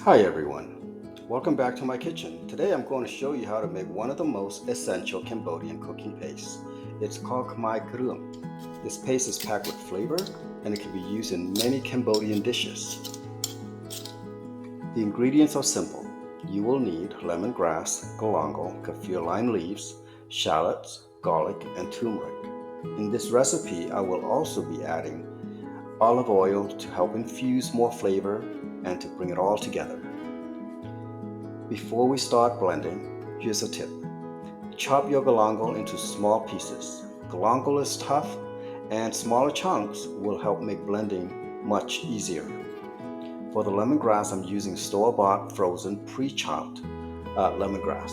Hi everyone, welcome back to my kitchen. Today I'm going to show you how to make one of the most essential Cambodian cooking pastes. It's called Khmer Kreung. This paste is packed with flavor and it can be used in many Cambodian dishes. The ingredients are simple. You will need lemongrass, galangal, kaffir lime leaves, shallots, garlic, and turmeric. In this recipe, I will also be adding olive oil to help infuse more flavor and to bring it all together. Before we start blending, here's a tip. Chop your galangal into small pieces. Galangal is tough and smaller chunks will help make blending much easier. For the lemongrass, I'm using store-bought frozen pre-chopped lemongrass.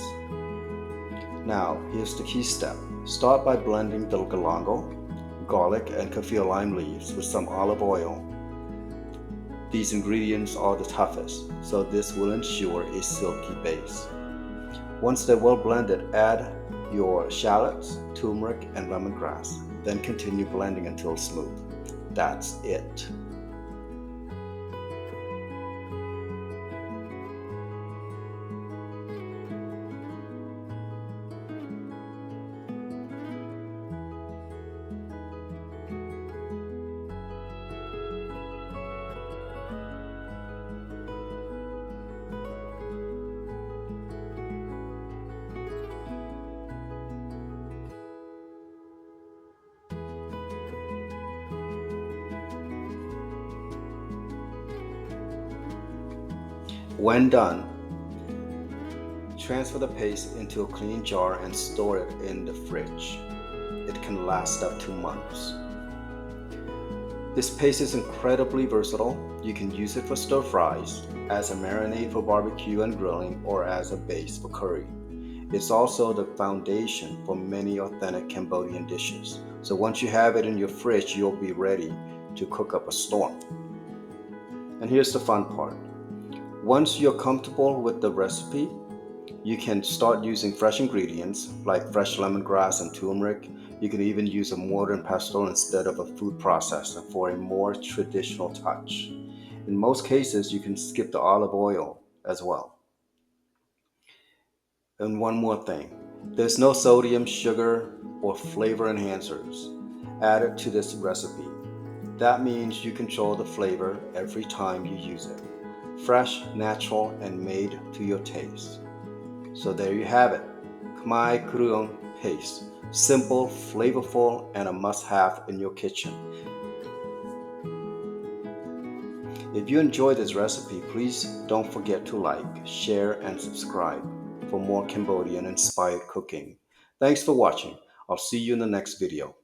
Now, here's the key step. Start by blending the galangal, garlic, and kaffir lime leaves with some olive oil. These ingredients are the toughest, so this will ensure a silky base. Once they're well blended, add your shallots, turmeric, and lemongrass. Then continue blending until smooth. That's it. When done, transfer the paste into a clean jar and store it in the fridge. It can last up to months. This paste is incredibly versatile. You can use it for stir fries, as a marinade for barbecue and grilling, or as a base for curry. It's also the foundation for many authentic Cambodian dishes. So once you have it in your fridge, you'll be ready to cook up a storm. And here's the fun part. Once you're comfortable with the recipe, you can start using fresh ingredients like fresh lemongrass and turmeric. You can even use a mortar and pestle instead of a food processor for a more traditional touch. In most cases, you can skip the olive oil as well. And one more thing, there's no sodium, sugar, or flavor enhancers added to this recipe. That means you control the flavor every time you use it. Fresh, natural, and made to your taste. So there you have it, Khmer Kreung Paste. Simple, flavorful, and a must-have in your kitchen. If you enjoyed this recipe, please don't forget to like, share, and subscribe for more Cambodian-inspired cooking. Thanks for watching. I'll see you in the next video.